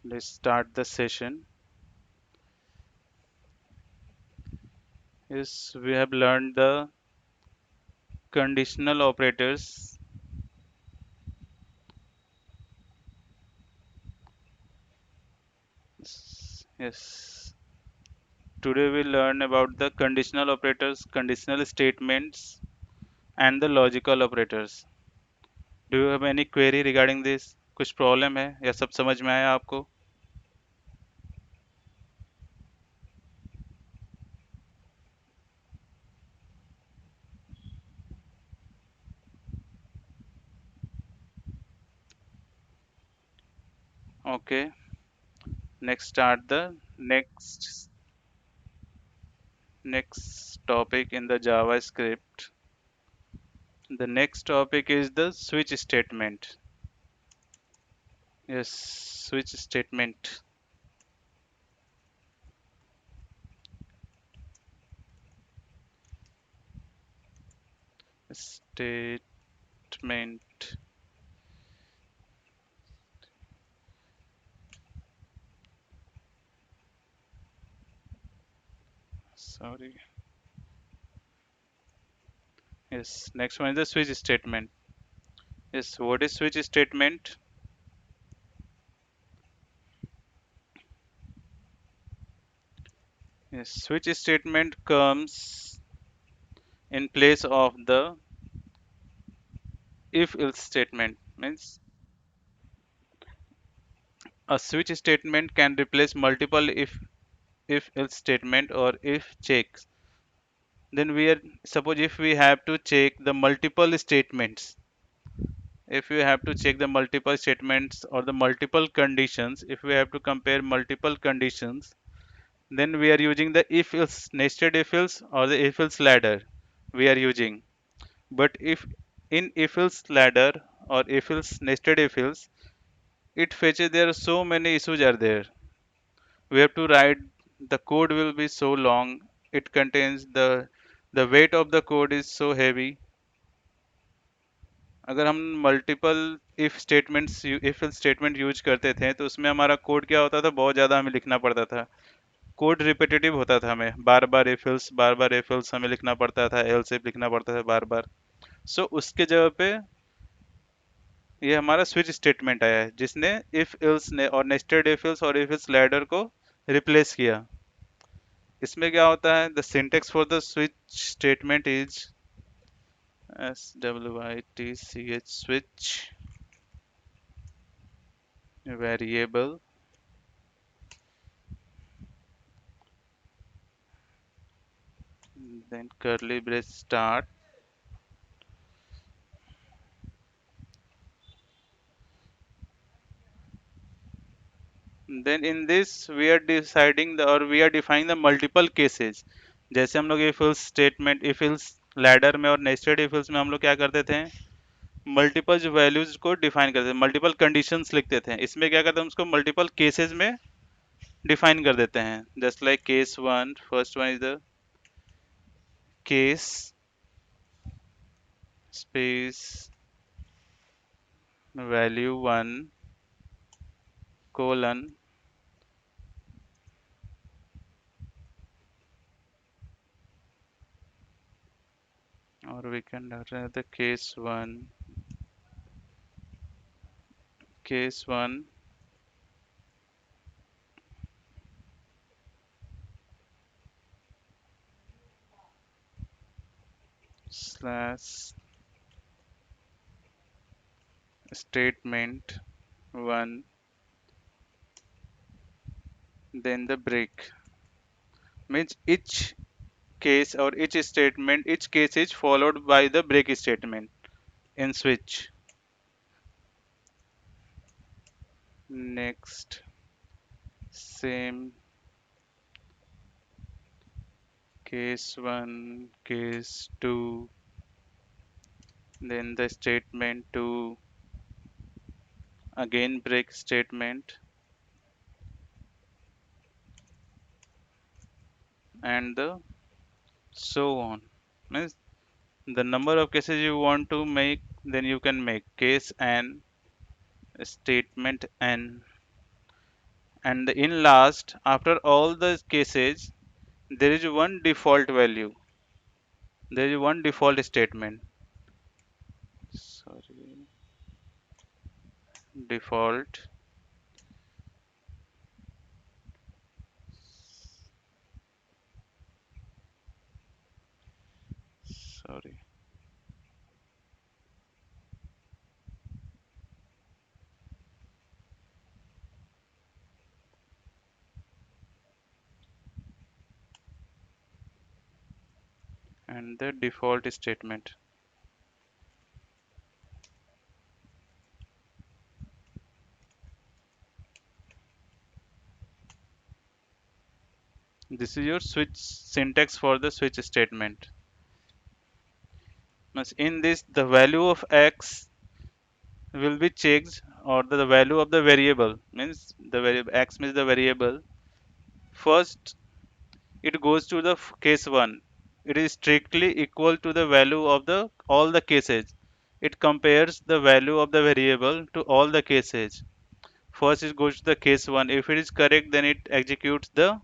Let's start the session. Yes, we have learned the conditional operators. Yes. Today we learn about the conditional operators, conditional statements, and the logical operators. Do you have any query regarding this? कुछ problem है या सब समझ में आया आपको? Okay. Next start the next topic in the JavaScript. The next topic is the switch statement. Yes, switch statement. Statement. Sorry. Yes, next one is the switch statement. Yes, what is switch statement? Yes, switch statement comes in place of the if else statement. Means a switch statement can replace multiple if else statement or if checks. Then we are suppose if we have to check the multiple statements, if we have to check the multiple statements or the multiple conditions, if we have to compare multiple conditions, then we are using the if else nested if else or the if else ladder we are using. But if in if else ladder or if else nested if else, it fetches there are so many issues are there. We have to write, the code will be so long, it contains the weight of the code is so heavy. अगर हम multiple if statements if statement use करते थे तो उसमें हमारा code क्या होता था, बहुत ज़्यादा हमें लिखना पड़ता था. कोड रिपीटेटिव होता था, हमें बार बार इफिल्स बार बार इफिल्स हमें लिखना पड़ता था, एल्स इफ लिखना पड़ता था बार बार. सो उसके जगह पे ये हमारा स्विच स्टेटमेंट आया है जिसने इफ इल्स ने और नेस्टेड इफ इल्स और इफ इल्स लैडर को रिप्लेस किया. इसमें क्या होता है, the syntax for the switch statement is switch switch variable, then curly brace start. Then in this we are deciding the or we are defining the multiple cases. जैसे हम लोग if else statement if else ladder में और nested if else में हम लोग क्या करते थे, मल्टीपल जो वैल्यूज को डिफाइन करते थे, मल्टीपल कंडीशंस लिखते थे. इसमें क्या करते हैं, उसको मल्टीपल केसेस में डिफाइन कर देते हैं. Just like case one, first one is the case space value one colon, और we can the case one slash statement 1, then the break. Means each case or each case is followed by the break statement in switch. Next, same case 1, case 2, then the statement 2, again break statement, and the so on. Means the number of cases you want to make, then you can make case n, statement n. and in last, after all the cases, there is one default value. There is one default statement. Sorry, default. Sorry, and the default statement. This is your switch syntax for the switch statement. Means in this, the value of x will be checked, or the value of the variable means the variable x means the variable. First, it goes to the case 1. It is strictly equal to the value of the all the cases. It compares the value of the variable to all the cases. First, it goes to the case 1. If it is correct, then it executes the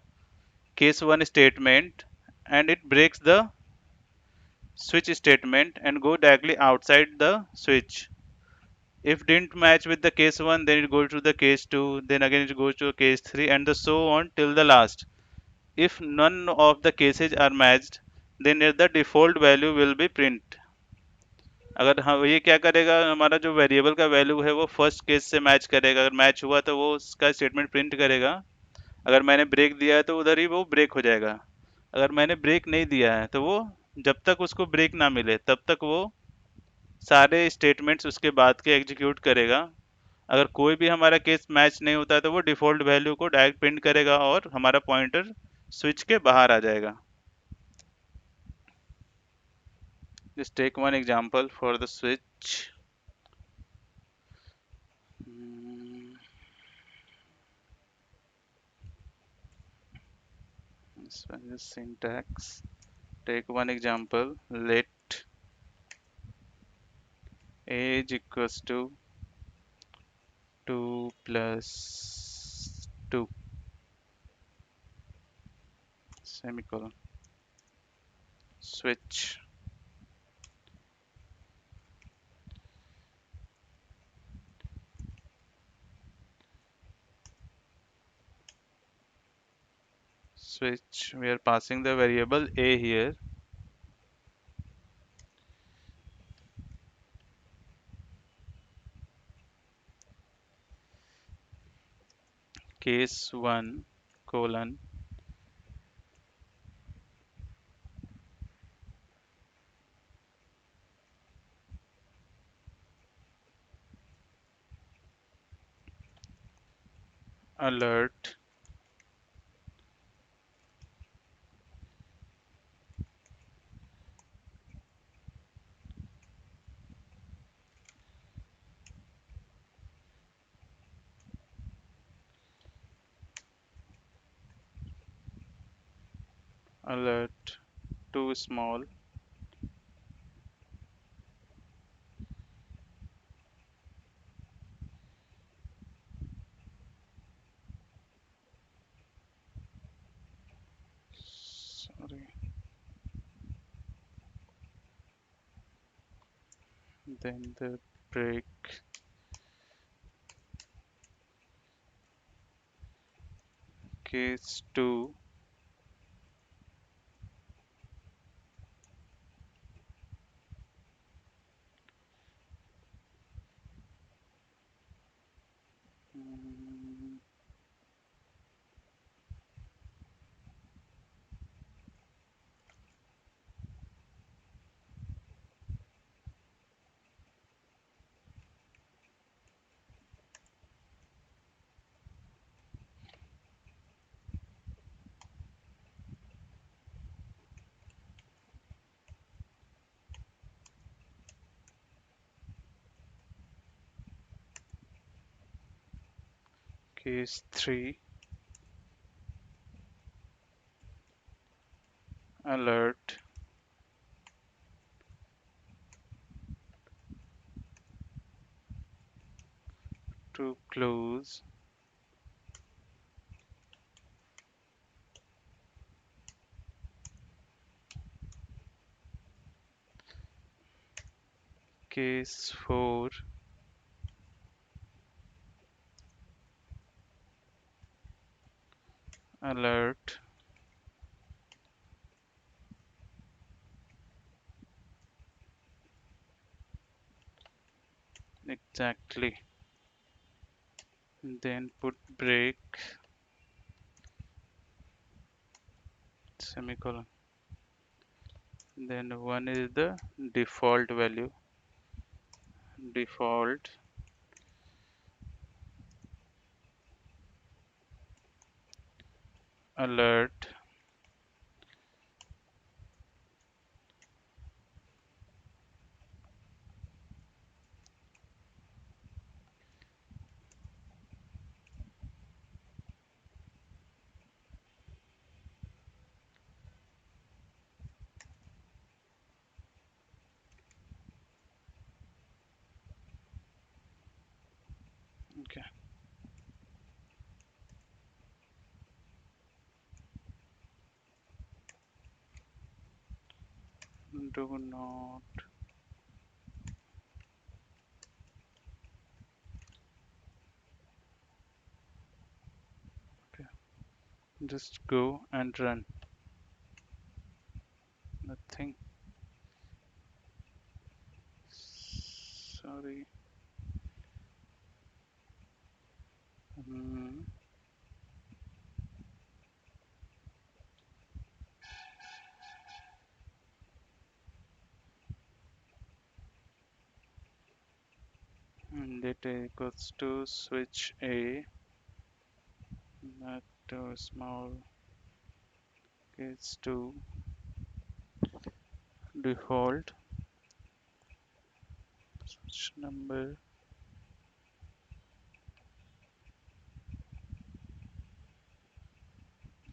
case 1 statement, and it breaks the switch statement and go directly outside the switch. If didn't match with the case 1, then it goes to the case 2, then again it goes to case 3, and the so on till the last. If none of the cases are matched, then the default value will be print. अगर हाँ, ये क्या करेगा, हमारा जो variable का value है वो फर्स्ट केस से मैच करेगा। अगर मैच हुआ तो वो उसका स्टेटमेंट प्रिंट करेगा। अगर मैंने ब्रेक दिया है तो उधर ही वो ब्रेक हो जाएगा। अगर मैंने ब्रेक नहीं दिया है तो वो जब तक उसको ब्रेक ना मिले तब तक वो सारे स्टेटमेंट्स उसके बाद के एग्जीक्यूट करेगा। अगर कोई भी हमारा केस मैच नहीं होता है तो वो डिफॉल्ट वैल्यू को डायरेक्ट प्रिंट करेगा और हमारा पॉइंटर स्विच के बाहर आ जाएगा। Just take one example for the switch. Mm, This one is syntax. Take one example. Let age equals to 2 plus 2 semicolon. Switch. Switch. We are passing the variable a here. Case 1 colon alert alert too small. Sorry. Then the break case 2 mm, case 3 alert to close case 4 alert exactly, then put break semicolon, then one is the default value, default alert okay. Do not okay. Just go and run, nothing, sorry. Hmm. Data equals to switch a not to small case 2 default switch number,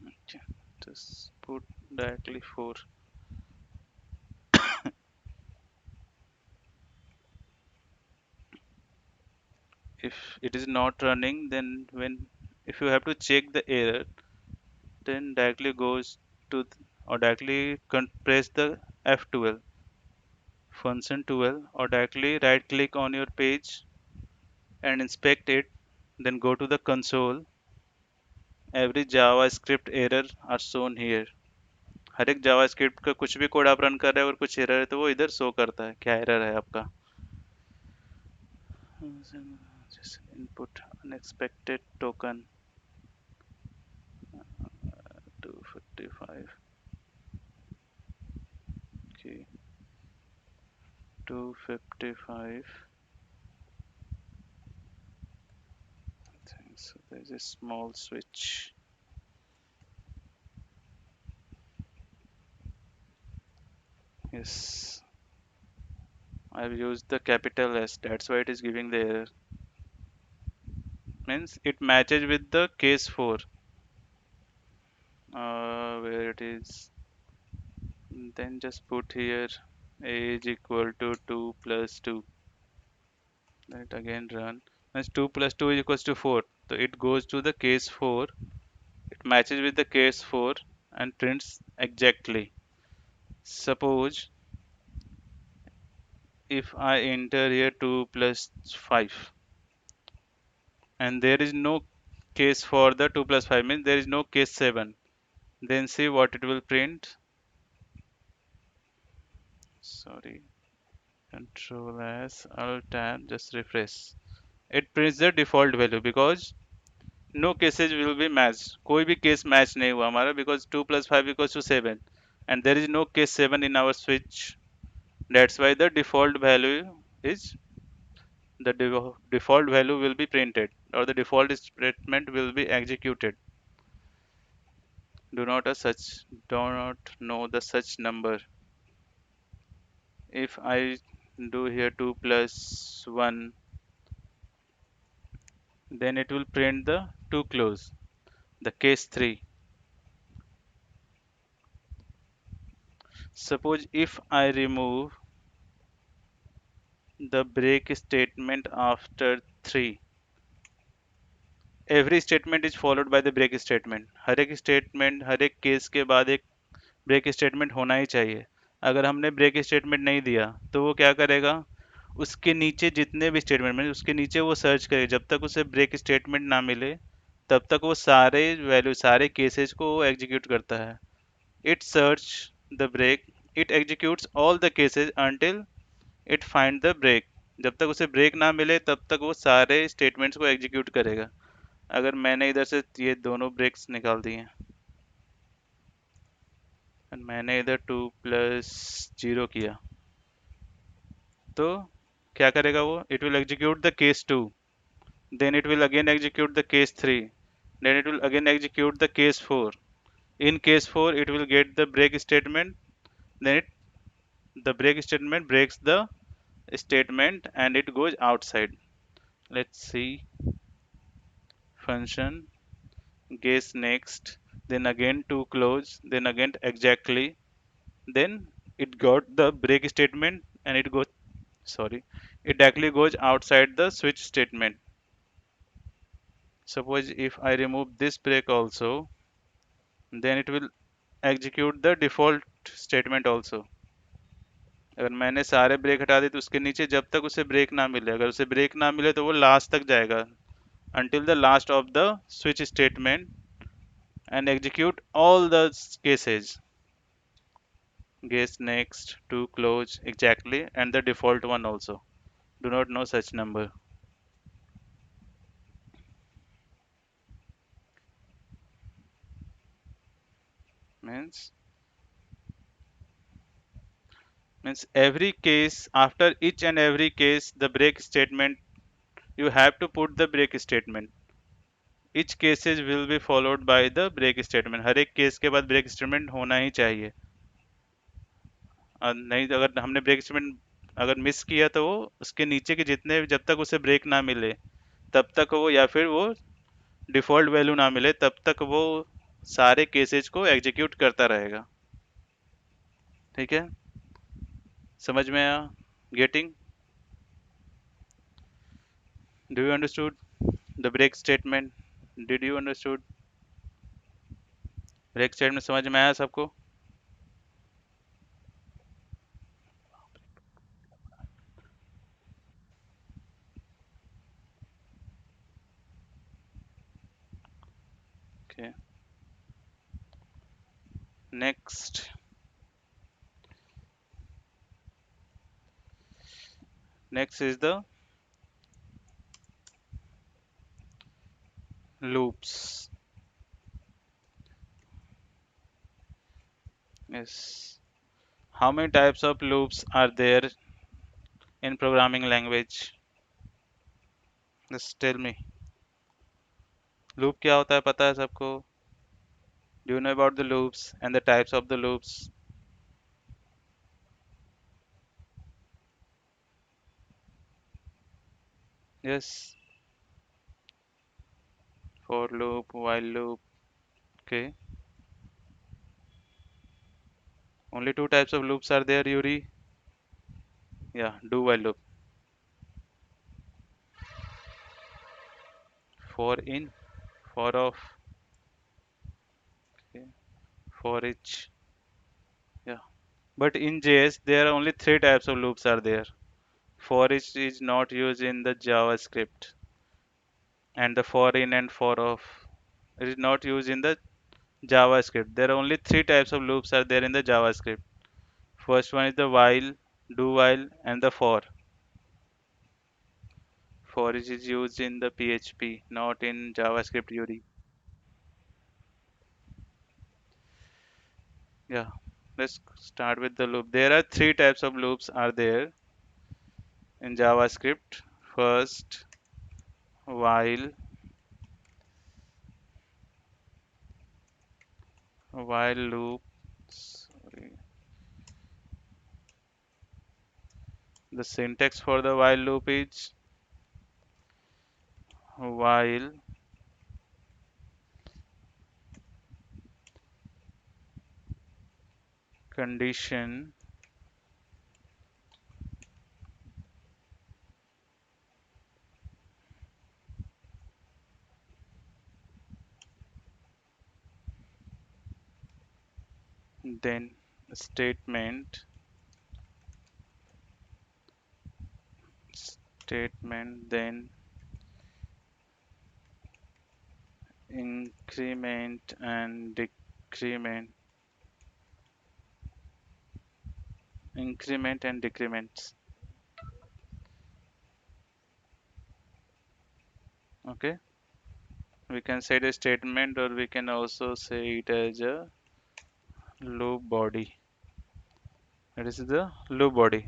okay. Just put directly 4. If it is not running, then when if you have to check the error, then directly goes to or directly press the F12 function 12 or directly right click on your page and inspect it, then go to the console. Every JavaScript error are shown here. हर एक JavaScript का कुछ भी code आप run कर रहे हो और कुछ एरर है तो वो इधर शो करता है क्या एरर है आपका. Input unexpected token 255 okay 255 so there's a small switch. Yes, I've used the capital S, that's why it is giving the error. Means it matches with the case 4 where it is. Then just put here age equal to 2 plus 2. Let again run. Means 2 plus 2 is equals to 4. So it goes to the case 4. It matches with the case 4 and prints exactly. Suppose if I enter here 2 plus 5 and there is no case for the 2 plus 5 means there is no case 7, then see what it will print. Sorry, control s alt tab, just refresh. It prints the default value because no cases will be matched. कोई भी case match नहीं हुआ हमारा because 2 plus 5 equals to 7 and there is no case 7 in our switch. That's why the default value is the default value will be printed or the default statement will be executed. Do not know the such number. If I do here 2 plus 1, then it will print the 2 close, the case 3. Suppose if I remove the break statement after 3, every statement is followed by the break statement. हर एक statement हर एक case के बाद एक break statement होना ही चाहिए. अगर हमने break statement नहीं दिया तो वो क्या करेगा, उसके नीचे जितने भी स्टेटमेंट में उसके नीचे वो सर्च करे, जब तक उसे ब्रेक स्टेटमेंट ना मिले तब तक वो सारे वैल्यू सारे केसेस को एग्जीक्यूट करता है। It search the break, it executes all the cases until it find the break. जब तक उसे ब्रेक ना मिले तब तक वो सारे स्टेटमेंट्स को एग्जीक्यूट करेगा। अगर मैंने इधर से ये दोनों ब्रेक्स निकाल दिए और मैंने इधर 2 + 0 किया, तो क्या करेगा वो? It will execute the case 2, then it will again execute the case 3, then it will again execute the case 4. In case 4 it will get the break statement, then the break statement breaks the statement and it goes outside. Let's see, function guess next, then again to close, then again exactly, then it got the break statement and it goes, sorry, it actually goes outside the switch statement. Suppose if I remove this break also, then it will execute the default statement also. अगर मैंने सारे break हटा दिए तो उसके नीचे जब तक उसे ब्रेक ना मिले, अगर उसे ब्रेक ना मिले तो वो लास्ट तक जाएगा until the last of the switch statement and execute all the cases, guess next, to close, exactly, and the default one also. Do not know such number. Means every case, after each and every case the break statement, you have to put the break statement. each cases will be followed by the break statement. हर एक case के बाद break statement होना ही चाहिए। नहीं तो अगर हमने break statement अगर मिस किया तो वो उसके नीचे के जितने जब तक उसे ब्रेक ना मिले तब तक वो, या फिर वो डिफॉल्ट वैल्यू ना मिले तब तक वो सारे केसेस को एग्जीक्यूट करता रहेगा। ठीक है, समझ में आया? Getting? Do you understood the break statement? Did you understood? Break statement समझ में आया सबको? Okay, next next is the loops. Yes. How many types of loops are there in programming language? Just tell me. Loop क्या होता है पता है सबको? Do you know about the loops and the types of the loops? Yes. For loop, while loop. Okay. Only two types of loops are there, Yuri. Yeah, do while loop. For in, for of, okay. For each. Yeah. But in JS, there are only three types of loops are there. For each is not used in the JavaScript, and the for in and for of it is not used in the JavaScript. There are only three types of loops are there in the JavaScript. First one is the while, do while, and the for. For is used in the PHP, not in JavaScript, Yuri. Yeah. Let's start with the loop. There are three types of loops are there in JavaScript. First, while, while loop. Sorry. The syntax for the while loop is while condition, then statement, statement, then increment and decrement, increment and decrements. Okay, we can say the statement, or we can also say it as a loop body. It is the loop body.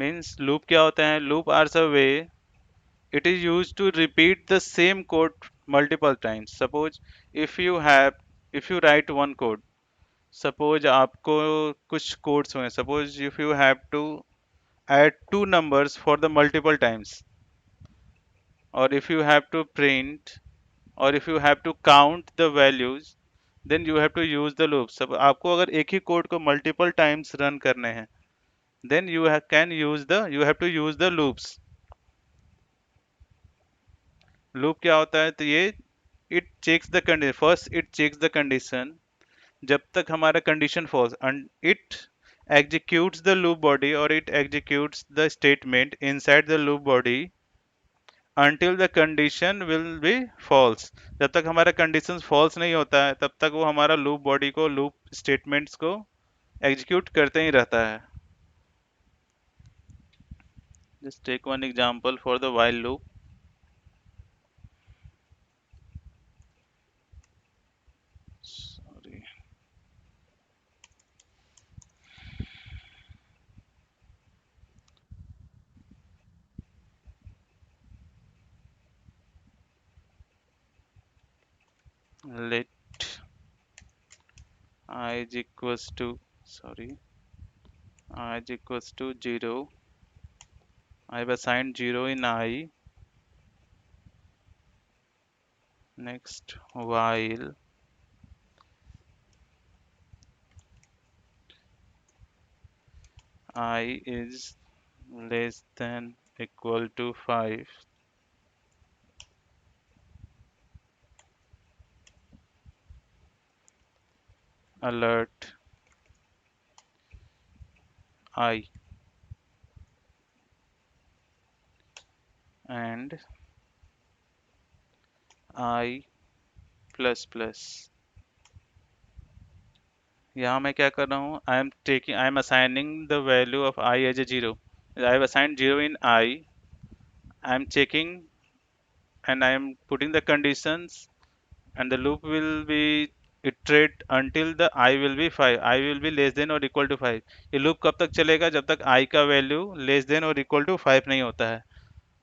Means loop क्या होता है? Loop are the way it is used to repeat the same code multiple times. Suppose if you have, if you write one code, suppose आपको कुछ codes हुए, suppose if you have to add two numbers for the multiple times, or if you have to print, or if you have to count the values, then you have to use the loop. सब आपको अगर एक ही code को multiple times run करने हैं, then you can use the, you have to use the loops. Loop क्या होता है? तो ये it checks the condition, first it checks the condition, जब तक हमारा condition false, it executes the loop body, or it executes the statement inside the loop body until the condition will be false. जब तक हमारा condition false नहीं होता है, तब तक वो हमारा लूप बॉडी को, लूप स्टेटमेंट्स को एग्जीक्यूट करते ही रहता है. Just take one example for the while loop. Sorry. Let I is equals to, sorry, I is equals to 0. I have assigned 0 in I. Next, while I is less than equal to 5, alert I, and I plus plus. यहाँ मैं क्या कर रहा हूँ? I am assigning the value of I as a 0. I have assigned 0 in I. I am checking and I am putting the conditions, and the loop will be iterate until the I will be 5. I will be less than or equal to 5. ये loop कब तक चलेगा? जब तक I का value less than or equal to 5 नहीं होता है.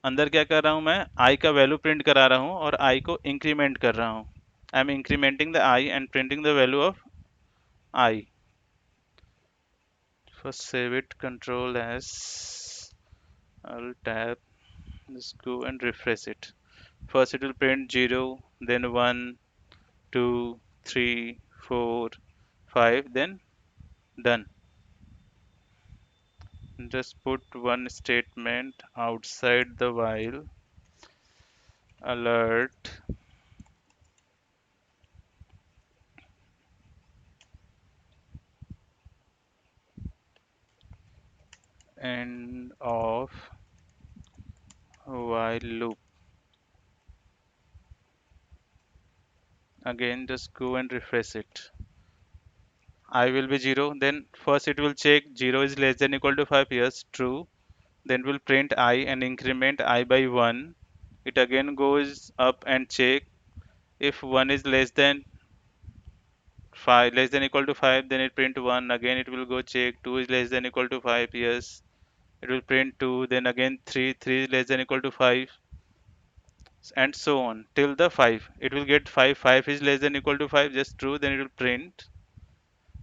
अंदर क्या कर रहा हूँ मैं? I का value print करा रहा हूँ और I को increment कर रहा हूँ. I am incrementing the I and printing the value of I. First save it, Control S, I'll tab, just go and refresh it. First it will print 0, then 1, 2, 3, 4, 5, then done. Just put one statement outside the while, alert end of while loop. Again, just go and refresh it. I will be 0, then first it will check 0 is less than equal to 5, yes, true. Then will print I and increment I by 1. It again goes up and check if 1 is less than 5, less than equal to 5, then it print 1. Again it will go check 2 is less than equal to 5, yes. It will print 2, then again 3, 3 is less than equal to 5, and so on till the 5. It will get 5, 5 is less than equal to 5, just true, then it will print.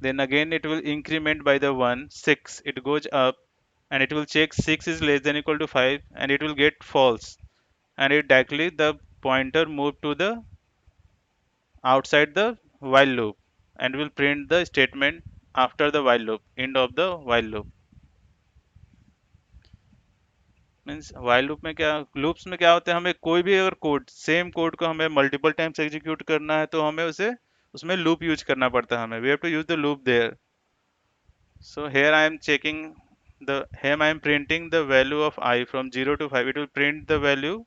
Then again it will increment by the 1, 6, it goes up, and it will check 6 is less than equal to 5, and it will get false, and it directly the pointer move to the outside the while loop, and will print the statement after the while loop, end of the while loop. Means while loop में क्या, loops में क्या होता है, हमें कोई भी अगर कोड, सेम कोड को हमें मल्टीपल टाइम्स एग्जीक्यूट करना है, तो हमें उसे, उसमें लूप यूज करना पड़ता है हमें. We have to use the loop there. So here I am checking the here I am printing the value of I from 0 to 5. It will print the value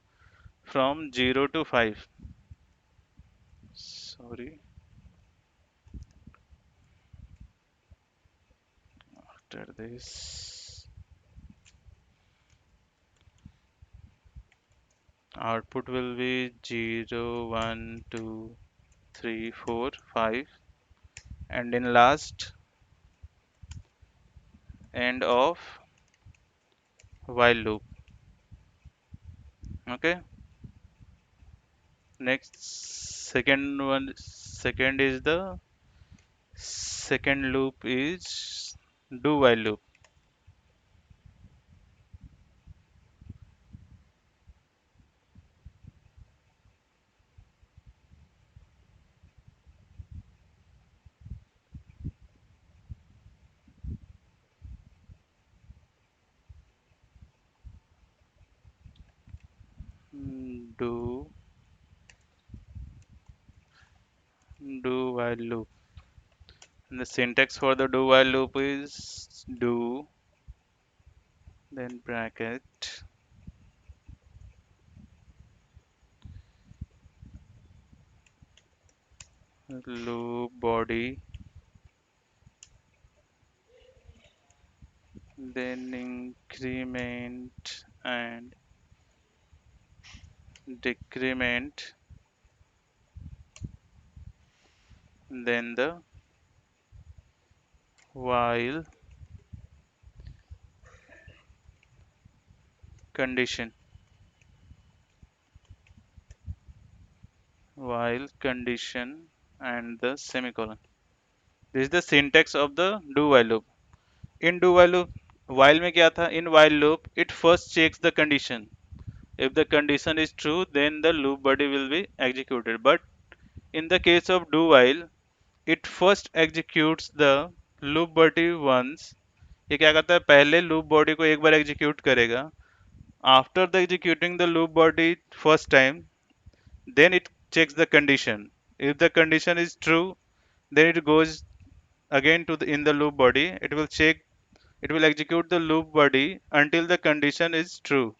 from 0 to 5. Sorry. After this, output will be 0, 1, 2, 3, 4, 5, and in last end of while loop. Okay. Next, second is the second loop is do while loop. Do while loop. And the syntax for the do while loop is do, then bracket, loop body, then increment and decrement, then the while condition, while condition, and the semicolon. This is the syntax of the do while loop. In do while loop, while में क्या था? In while loop, it first checks the condition. If the condition is true, then the loop body will be executed. But in the case of do while, it first executes the loop body once. ये क्या करता है? पहले loop body को एक बार execute करेगा. After the executing the loop body first time, then it checks the condition. If the condition is true, then it goes again to the in the loop body. It will execute the loop body until the condition is true.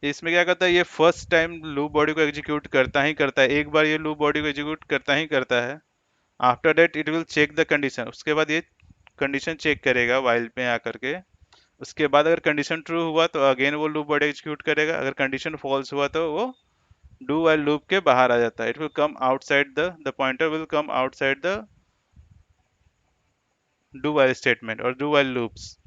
इसमें क्या करता है? ये first time loop body को execute करता ही करता है, एक बार ये लूप बॉडी को एग्जीक्यूट करता ही करता है. After that it will check the condition. उसके बाद ये कंडीशन चेक करेगा वाइल में आकर के. उसके बाद अगर कंडीशन ट्रू हुआ तो अगेन वो लूप बॉडी एग्जीक्यूट करेगा. अगर कंडीशन फॉल्स हुआ तो वो डू वाइल लूप के बाहर आ जाता है. It will come outside the pointer will come outside the do while statement और डू वाइल लूप्स.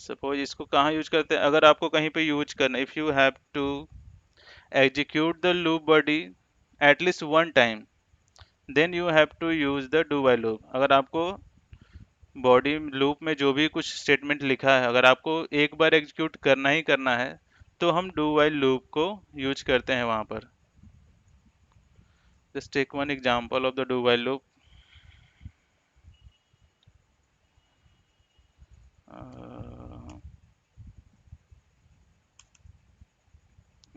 सपोज इसको कहाँ यूज करते हैं? अगर आपको कहीं पे यूज करना, if you have to execute the loop body at least one time, then you have to use the do while loop. अगर आपको बॉडी लूप में जो भी कुछ स्टेटमेंट लिखा है अगर आपको एक बार एग्जीक्यूट करना ही करना है तो हम डू वाइल लूप को यूज करते हैं वहां पर. Just take one example of the do while loop.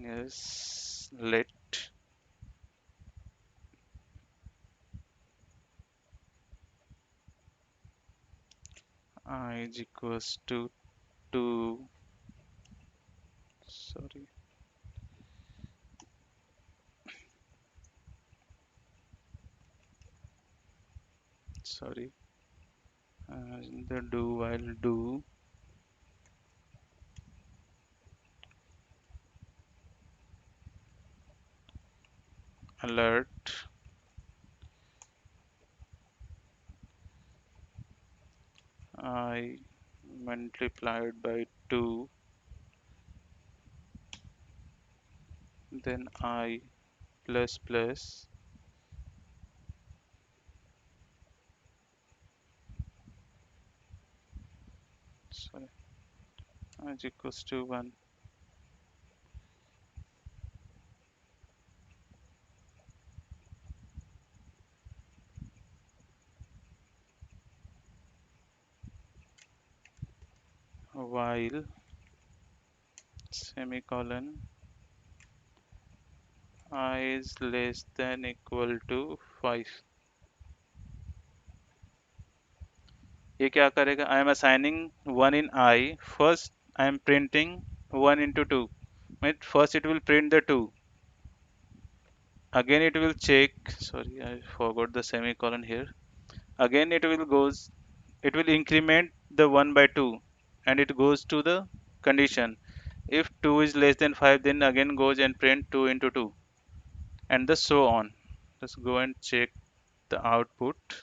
Yes, let I is equals to 2. Sorry. Sorry. The do while do alert I multiplied by 2, then I plus plus, sorry, is equals to 1. While semicolon I is less than equal to 5. ये क्या करेगा, I am assigning one in I, first I am printing one into two, mean first it will print the two, again it will check, sorry I forgot the semicolon here, again it will increment the 1 by 2 and it goes to the condition. If 2 is less than 5, then again goes and print 2 into 2, and the so on. Let's go and check the output.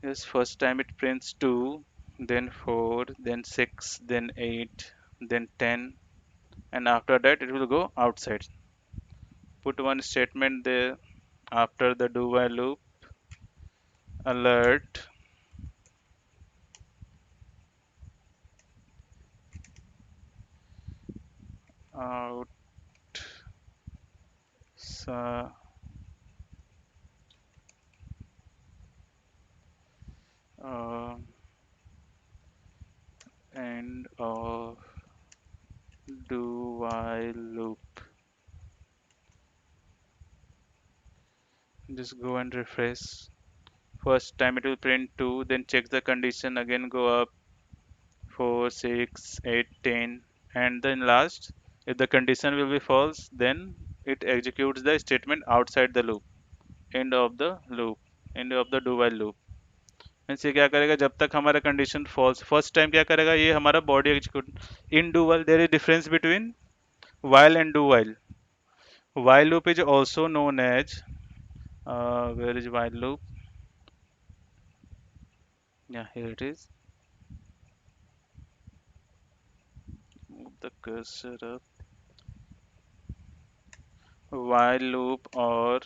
Yes, first time it prints 2, then 4, then 6, then 8, then 10, and after that it will go outside. Put one statement there after the do while loop, alert out, uh, uh, end of do while loop. Just go and refresh. First time it will print 2, then check the condition, again go up 4, 6, 8, 10, and then last, if the condition will be false, then it executes the statement outside the loop. End of the loop, end of the do while loop. Means ये क्या करेगा, जब तक हमारा condition false, first time क्या करेगा, ये हमारा body execute in do while, there is difference between while and do while. While loop is also known as where is while loop? Yeah, here it is. Move the cursor up. While loop or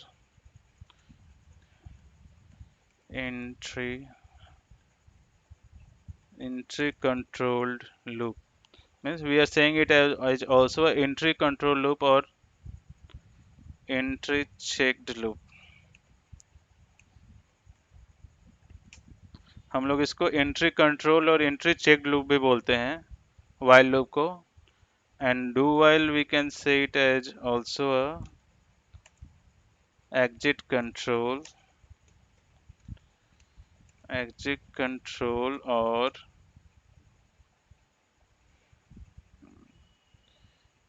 entry entry controlled loop, means we are saying it as also a entry control loop or entry checked loop. हम लोग इसको entry control और entry checked loop भी बोलते हैं while loop को, and do while we can say it as also a exit control or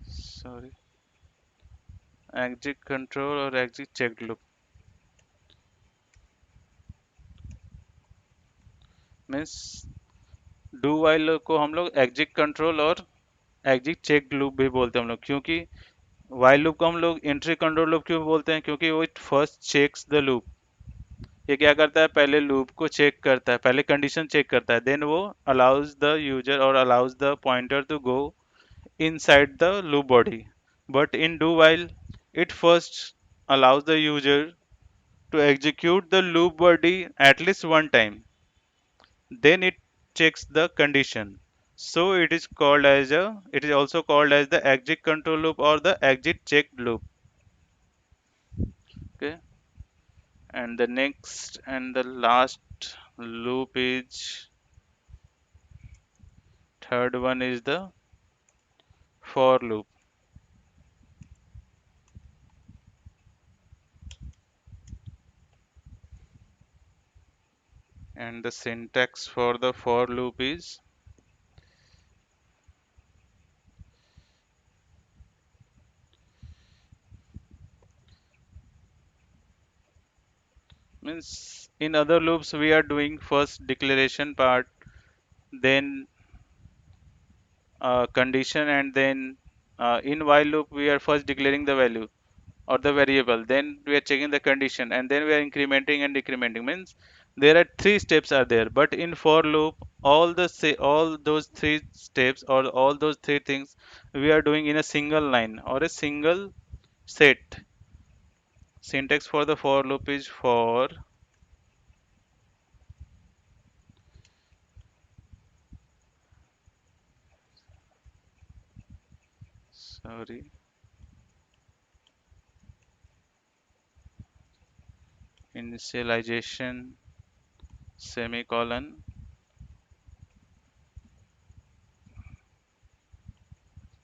sorry exit control or exit checked loop. Means do while को हम लोग एग्जिट कंट्रोल और exit check loop भी बोलते हैं हम लोग, क्योंकि वाइल लूप को हम लोग एंट्री कंट्रोल लूप क्यों बोलते हैं, क्योंकि वो it first checks the loop. ये क्या करता है, पहले लूप को चेक करता है, पहले कंडीशन चेक करता है, देन वो अलाउज द यूजर और allows the pointer to go inside the loop body. But in do while it first allows the user to execute the loop body at least one time, then it checks the condition. So it is also called as the exit control loop or the exit check loop. Okay, and the next and the last loop is, third one is the for loop. And the syntax for the for loop is, means in other loops we are doing first declaration part, then condition, and then in while loop we are first declaring the value or the variable, then we are checking the condition, and then we are incrementing and decrementing. Means there are three steps are there, but in for loop all those three steps or all those three things we are doing in a single line or a single set. Syntax for the for loop is for, sorry, initialization semicolon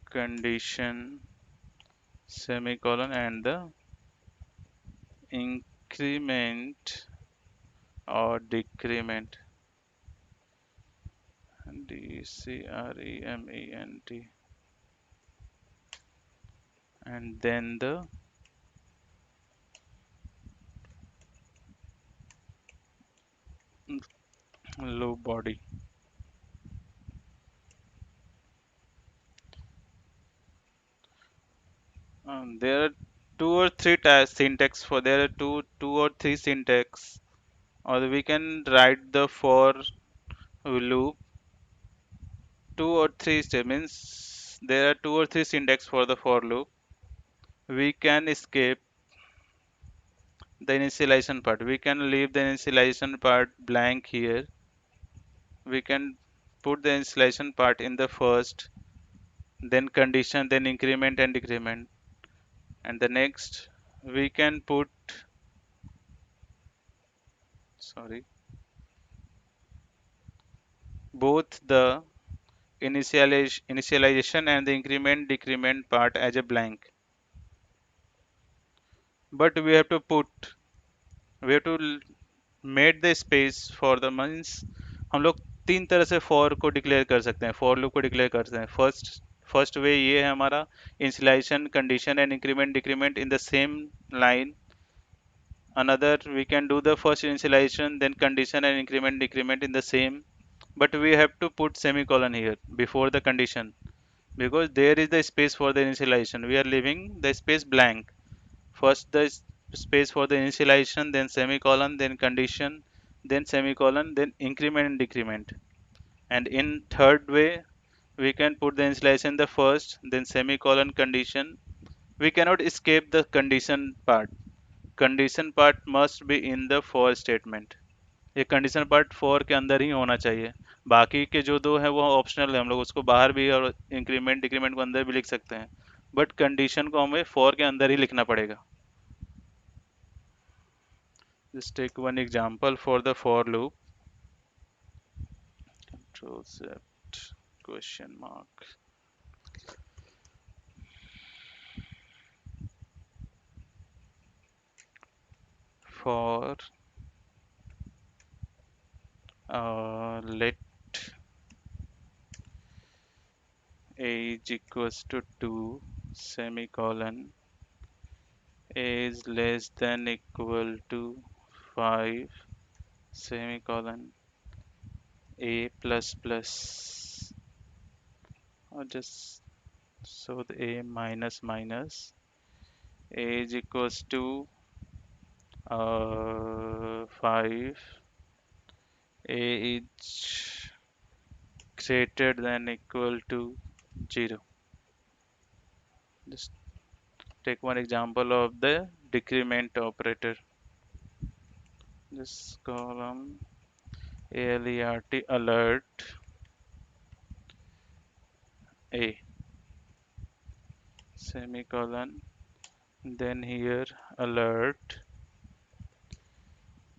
condition semicolon and the increment or decrement, decrement, and then the loop body. There are two or three syntax for there are two or three syntax, or we can write the for loop two or three statements. There are two or three syntax for the for loop. We can escape the initialization part. We can leave the initialization part blank here. We can put the initialization part in the first, then condition, then increment and decrement. And the next, we can put, sorry, both the initialization and the increment decrement part as a blank. But we have to made the space for the means हम लोग तीन तरह से for को declare कर सकते हैं, for loop को डिक्लेयर कर सकते हैं. फर्स्ट वे ये है हमारा, initialization condition and increment decrement in the same line. Another, we can do the first initialization, then condition and increment decrement in the same, but we have to put semicolon here before the condition because there is the space for the initialization. We are leaving the space blank. First the space for the initialization, then semicolon, then condition, then semicolon, then increment and decrement. And in third way, we can put the initialization the first, then semicolon condition. We cannot escape the condition part. Condition part must be in the for statement. ये condition part for के अंदर ही होना चाहिए. बाकी के जो दो है वो ऑप्शनल है, हम लोग उसको बाहर भी और इंक्रीमेंट डिक्रीमेंट को अंदर भी लिख सकते हैं, बट कंडीशन को हमें फॉर के अंदर ही लिखना पड़ेगा. Just take one example for the for loop. Control Z question mark. For let age equals to 2 semicolon is less than equal to 5 semicolon a plus plus, or just so the a minus minus age equals to 5, a is greater than equal to 0. Just take one example of the decrement operator. This column alert alert a semicolon, then here alert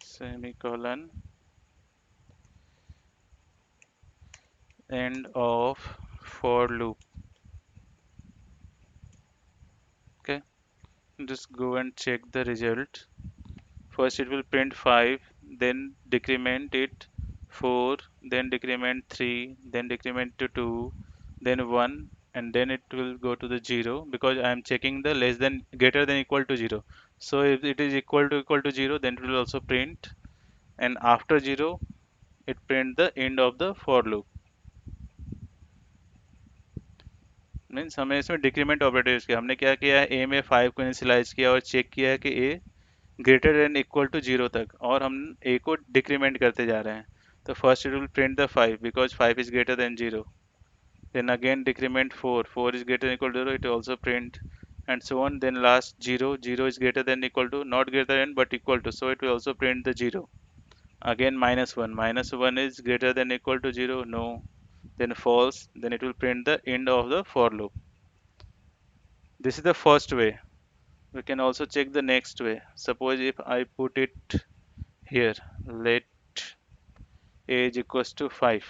semicolon end of for loop. Okay, just go and check the result. First it will print 5, then decrement it 4, then decrement 3, then decrement to 2, then 1, and then it will go to the 0 because I am checking the less than greater than equal to 0. So if it is equal to 0, then it will also print, and after 0 it print the end of the for loop. Means हमें इसमें decrement operator use किया. हमने क्या किया है, ए में 5 को initialise किया और चेक किया है कि ए ग्रेटर देन इक्वल टू 0 तक, और हम ए को डिक्रीमेंट करते जा रहे हैं. तो first it will print the 5 because 5 is greater than 0. Then again decrement 4, 4 is greater than equal to 0, it will also print, and so on. Then last 0, 0 is greater than equal to, not greater than but equal to, so it will also print the 0. Again minus 1 is greater than equal to 0, no, then false, then it will print the end of the for loop. This is the first way. We can also check the next way. Suppose if I put it here, let age equals to 5,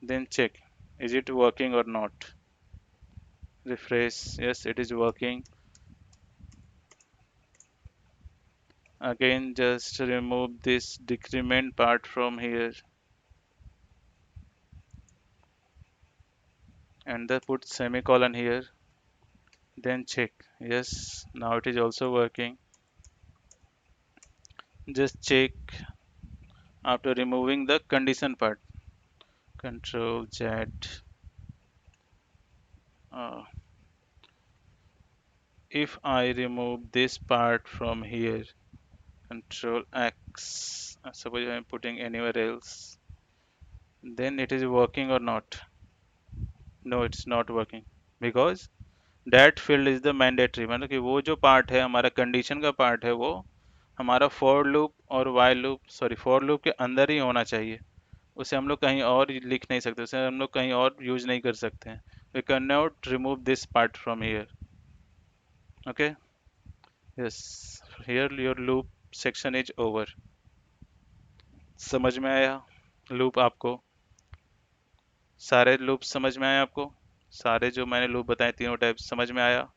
then check is it working or not. Refresh, yes, it is working. Again, just remove this decrement part from here and then put semicolon here. Then check. Yes, now it is also working. Just check after removing the condition part. Control Z. Uh, if I remove this part from here, Control X, suppose I am putting anywhere else, then it is working or not? No, it's not working because that field is the mandatory, मतलब कि वो जो part है हमारा condition का part है वो हमारा for loop और while loop sorry for loop के अंदर ही होना चाहिए. उसे हम लोग कहीं और लिख नहीं सकते, उसे हम लोग कहीं और यूज नहीं कर सकते हैं. We cannot remove this part from here. Okay. Yes, here your loop section is over. समझ में आया लूप आपको? सारे लूप समझ में आए आपको? सारे जो मैंने लूप बताए तीनों टाइप समझ में आया?